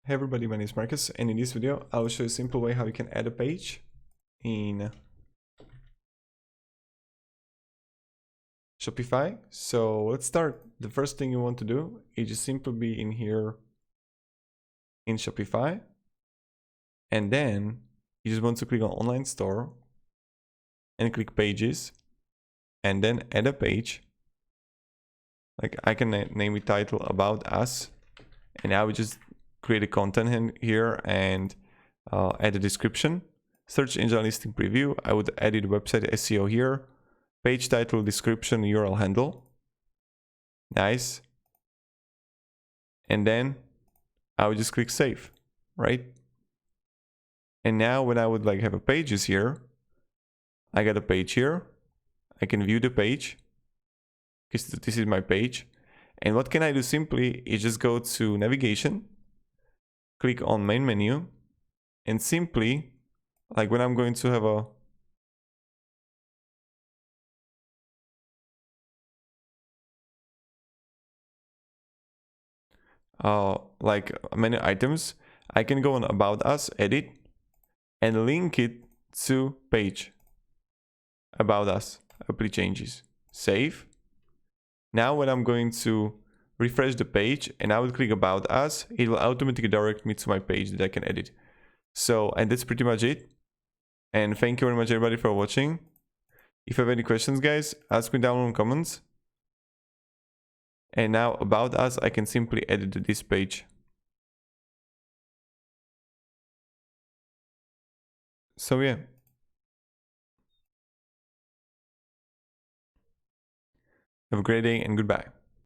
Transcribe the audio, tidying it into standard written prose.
Hey everybody, my name is Marcus, and in this video I will show you a simple way how you can add a page in Shopify. So let's start. The first thing you want to do is just simply be in here in Shopify, and then you just want to click on online store and click pages, and then add a page. Like I can name it title about us, and I would just create a content here and add a description. Search engine listing preview. I would edit website SEO here. Page title, description, URL handle. Nice. And then I would just click save, right? And now when I would like have a pages here, I got a page here. I can view the page because this is my page. And what can I do simply is just go to navigation, click on main menu, and simply, like when I'm going to have a like many items, I can go on about us, edit, and link it to page about us, apply changes, save. Now when I'm going to refresh the page and I would click about us, it will automatically direct me to my page that I can edit. So, and that's pretty much it. And thank you very much everybody for watching. If you have any questions, guys, ask me down in the comments. And now about us, I can simply edit this page. So yeah. Have a great day and goodbye.